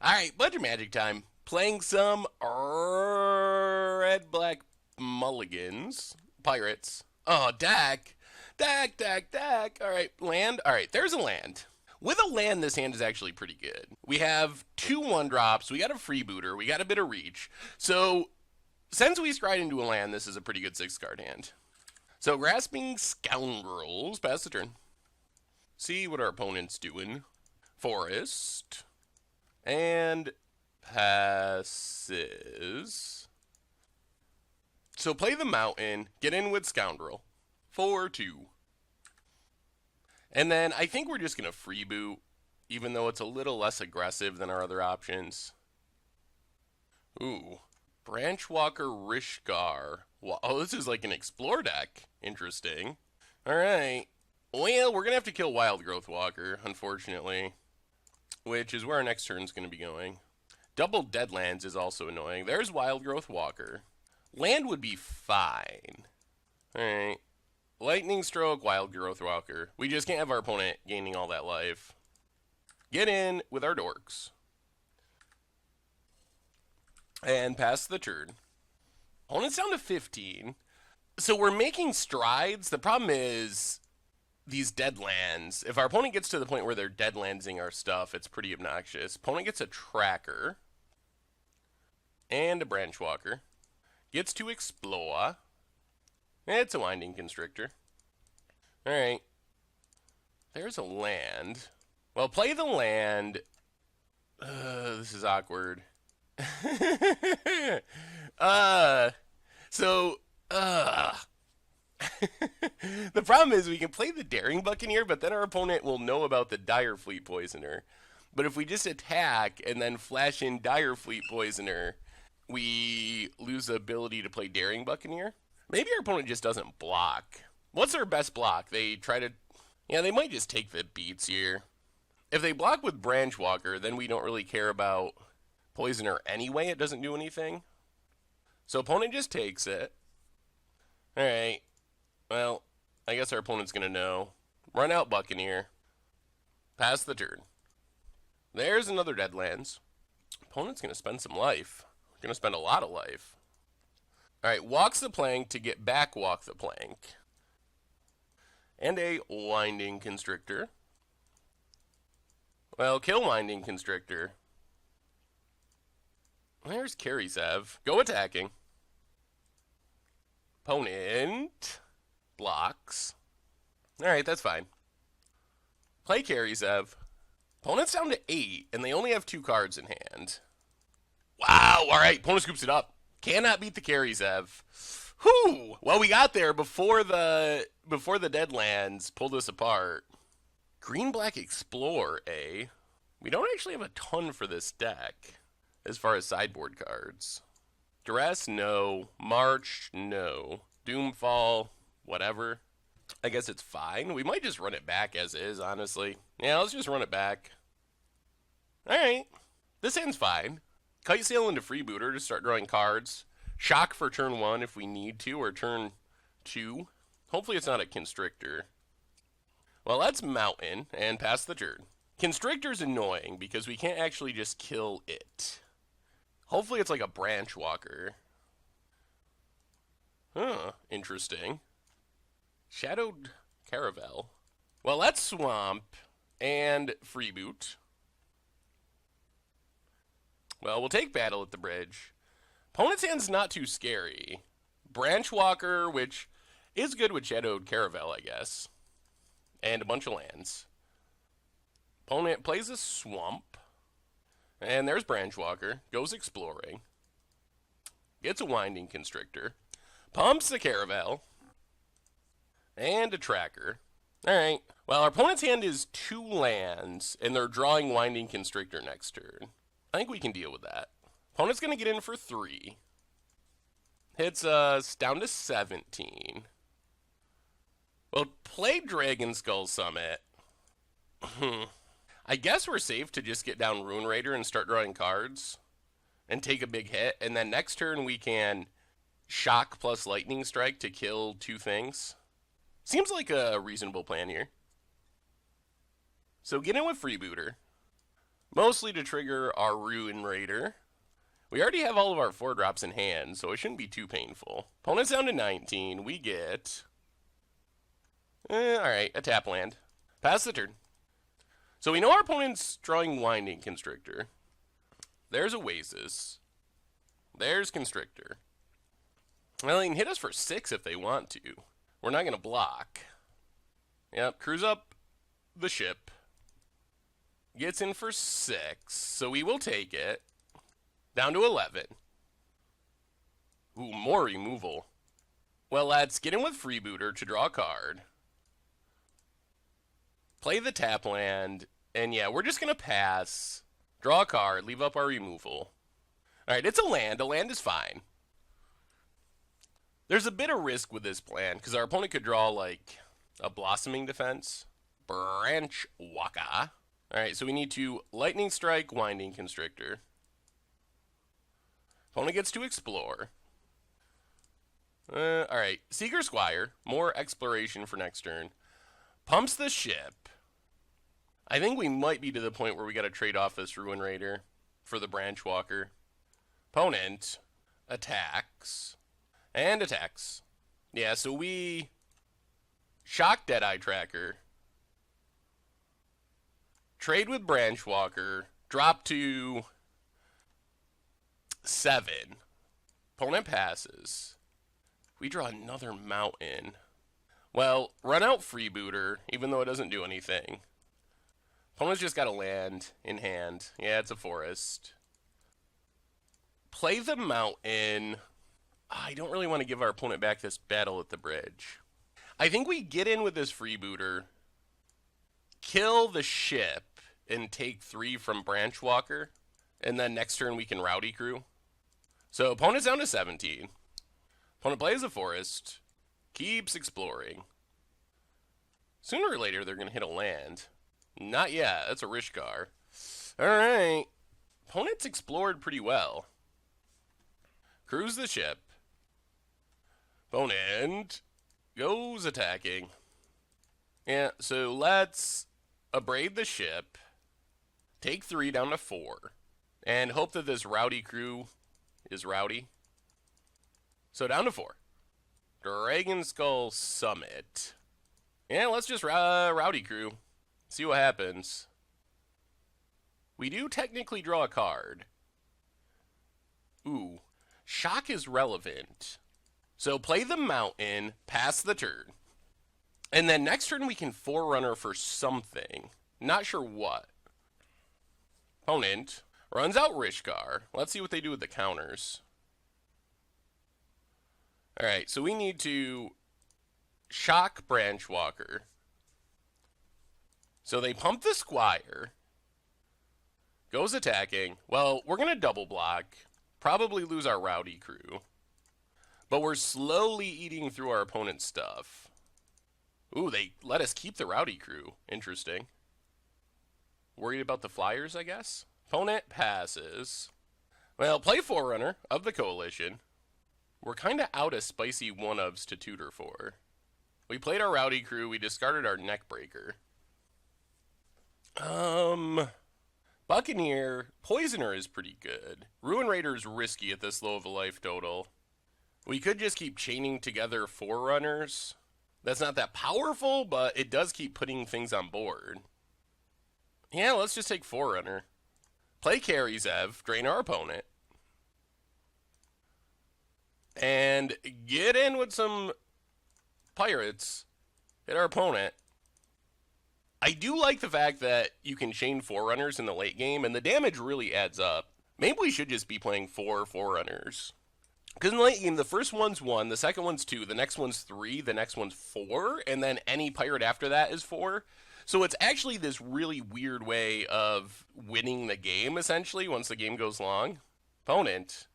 Alright, bunch of magic time. Playing some red-black mulligans. Pirates. Oh, Dak. Dak. Alright, land. Alright, there's a land. With a land, this hand is actually pretty good. We have two 1-drops. We got a freebooter. We got a bit of reach. So, since we scryed into a land, this is a pretty good 6-card hand. So, Grasping Scoundrels. Pass the turn. See what our opponent's doing. Forest. And passes. So play the mountain, get in with Scoundrel. 4-2. And then I think we're just going to freeboot, even though it's a little less aggressive than our other options. Ooh. Branchwalker Rishgar. Wow, oh, this is like an explore deck. Interesting. Alright. Well, we're going to have to kill Wild Growth Walker, unfortunately. Which is where our next turn is going to be going. Double Deadlands is also annoying. There's Wild Growth Walker. Land would be fine. Alright. Lightning Stroke, Wild Growth Walker. We just can't have our opponent gaining all that life. Get in with our dorks. And pass the turn. Opponent's down to 15. So we're making strides. The problem is these Deadlands. If our opponent gets to the point where they're Deadlandsing our stuff, it's pretty obnoxious. Opponent gets a Tracker. And a Branchwalker. Gets to explore. It's a Winding Constrictor. Alright. There's a land. Well, play the land. This is awkward. So, the problem is we can play the Daring Buccaneer, but then our opponent will know about the Dire Fleet Poisoner. But if we just attack and then flash in Dire Fleet Poisoner, we lose the ability to play Daring Buccaneer. Maybe our opponent just doesn't block. What's their best block? They try to... Yeah, they might just take the beats here. If they block with Branchwalker, then we don't really care about Poisoner anyway. It doesn't do anything. So opponent just takes it. Alright. Well, I guess our opponent's going to know. Run out Buccaneer. Pass the turn. There's another Deadlands. Opponent's going to spend some life. Going to spend a lot of life. Alright, walks the plank to get back walk the plank. And a Winding Constrictor. Well, kill Winding Constrictor. There's Karisev. Go attacking. Opponent blocks. Alright, that's fine. Play Karisev. Opponent's down to 8, and they only have 2 cards in hand. Wow, alright, opponent scoops it up. Cannot beat the Karisev. Whew! Well, we got there before the Deadlands pulled us apart. Green-Black Explore, eh? We don't actually have a ton for this deck, as far as sideboard cards. Duress, no. March, no. Doomfall, whatever. I guess it's fine. We might just run it back as is, honestly. Yeah, let's just run it back. Alright. This hand's fine. Kite Sail into Freebooter to start drawing cards. Shock for turn 1 if we need to, or turn 2. Hopefully it's not a Constrictor. Well, that's Mountain, and pass the turn. Constrictor's annoying, because we can't actually just kill it. Hopefully it's like a Branchwalker. Huh, interesting. Shadowed Caravel. Well, that's Swamp and Freeboot. Well, we'll take Battle at the Bridge. Opponent's hand's not too scary. Branchwalker, which is good with Shadowed Caravel, I guess. And a bunch of lands. Opponent plays a Swamp. And there's Branchwalker. Goes exploring. Gets a Winding Constrictor. Pumps the Caravel. And a Tracker. Alright. Well, our opponent's hand is 2 lands, and they're drawing Winding Constrictor next turn. I think we can deal with that. Opponent's going to get in for 3. Hits us down to 17. Well, play Dragon Skull Summit. I guess we're safe to just get down Rune Raider and start drawing cards. And take a big hit. And then next turn we can Shock plus Lightning Strike to kill 2 things. Seems like a reasonable plan here. So get in with Freebooter. Mostly to trigger our Ruin Raider. We already have all of our 4-drops in hand, so it shouldn't be too painful. Opponent's down to 19. We get... alright, a tap land. Pass the turn. So we know our opponent's drawing Winding Constrictor. There's Oasis. There's Constrictor. Well, they can hit us for 6 if they want to. We're not going to block. Yep, cruise up the ship. Gets in for 6, so we will take it. Down to 11. Ooh, more removal. Well, let's get in with Freebooter to draw a card. Play the tap land. And yeah, we're just going to pass. Draw a card, leave up our removal. Alright, it's a land. A land is fine. There's a bit of risk with this plan, because our opponent could draw, like, a Blossoming Defense. Branchwalker. Alright, so we need to Lightning Strike, Winding Constrictor. Opponent gets to explore. Alright, Seeker Squire. More exploration for next turn. Pumps the ship. I think we might be to the point where we got to trade off this Ruin Raider for the Branchwalker. Opponent attacks. And attacks. Yeah, so we shock Deadeye Tracker. Trade with Branchwalker. Drop to 7. Opponent passes. We draw another mountain. Well, run out Freebooter, even though it doesn't do anything. Opponent's just got a land in hand. Yeah, it's a forest. Play the mountain. I don't really want to give our opponent back this battle at the bridge. I think we get in with this Freebooter, kill the ship, and take 3 from Branchwalker, and then next turn we can Rowdy Crew. So opponent's down to 17. Opponent plays a forest, keeps exploring. Sooner or later they're going to hit a land. Not yet. That's a Rishkar. Alright. Opponent's explored pretty well. Cruise the ship. Opponent goes attacking. Yeah, so let's abrade the ship. Take 3 down to 4. And hope that this Rowdy Crew is rowdy. So down to 4. Dragon Skull Summit. Yeah, let's just Rowdy Crew. See what happens. We do technically draw a card. Ooh. Shock is relevant. So play the mountain, pass the turn. And then next turn we can Forerunner for something. Not sure what. Opponent runs out Rishkar. Let's see what they do with the counters. Alright, so we need to shock Branchwalker. So they pump the Squire. Goes attacking. Well, we're going to double block. Probably lose our Rowdy Crew. But we're slowly eating through our opponent's stuff. Ooh, they let us keep the Rowdy Crew. Interesting. Worried about the Flyers, I guess? Opponent passes. Well, play Forerunner of the Coalition. We're kind of out of spicy one-ofs to tutor for. We played our Rowdy Crew. We discarded our Neckbreaker. Buccaneer. Poisoner is pretty good. Ruin Raider is risky at this low of a life total. We could just keep chaining together Forerunners. That's not that powerful, but it does keep putting things on board. Yeah, let's just take Forerunner. Play Carry Zev, drain our opponent. And get in with some pirates. Hit our opponent. I do like the fact that you can chain Forerunners in the late game, and the damage really adds up. Maybe we should just be playing 4 Forerunners. Because in the late game, the first one's 1, the second one's 2, the next one's 3, the next one's 4, and then any pirate after that is 4. So it's actually this really weird way of winning the game, essentially, once the game goes long. Opponent.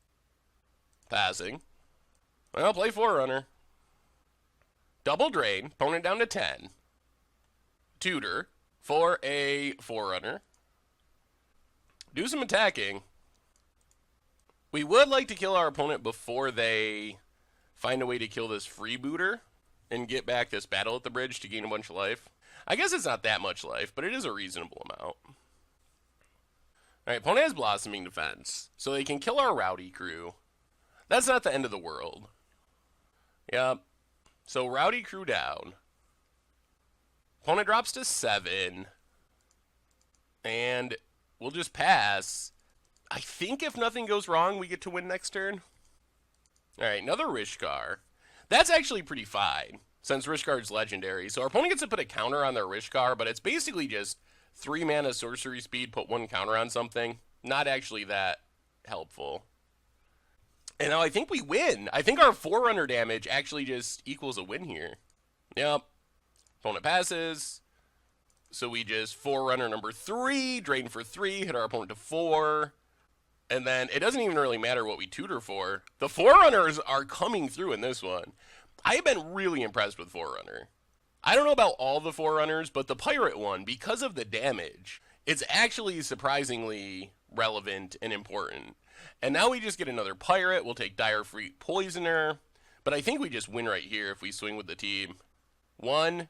Passing. Well, play Forerunner. Double drain. Opponent down to 10. Tutor for a Forerunner. Do some attacking. We would like to kill our opponent before they find a way to kill this Freebooter and get back this Battle at the Bridge to gain a bunch of life. I guess it's not that much life, but it is a reasonable amount. Alright, opponent has Blossoming Defense, so they can kill our Rowdy crew. That's not the end of the world. Yep. So Rowdy crew down. Opponent drops to 7. And we'll just pass. I think if nothing goes wrong, we get to win next turn. Alright, another Rishkar. That's actually pretty fine, since Rishkar's legendary. So our opponent gets to put a counter on their Rishkar, but it's basically just 3 mana sorcery speed, put 1 counter on something. Not actually that helpful. And now I think we win. I think our Forerunner damage actually just equals a win here. Yep. Opponent passes. So we just Forerunner number 3, drain for 3, hit our opponent to 4. And then it doesn't even really matter what we tutor for. The Forerunners are coming through in this one. I have been really impressed with Forerunner. I don't know about all the Forerunners, but the Pirate one, because of the damage, it's actually surprisingly relevant and important. And now we just get another Pirate. We'll take Dire Freak Poisoner. But I think we just win right here if we swing with the team. 1.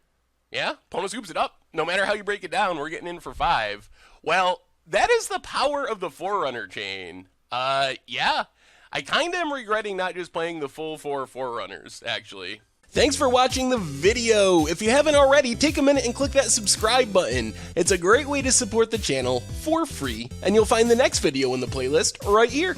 Yeah, opponent scoops it up. No matter how you break it down, we're getting in for 5. Well, that is the power of the Forerunner chain. Yeah. I kind of am regretting not just playing the full 4 Forerunners, actually. Thanks for watching the video. If you haven't already, take a minute and click that subscribe button. It's a great way to support the channel for free, and you'll find the next video in the playlist right here.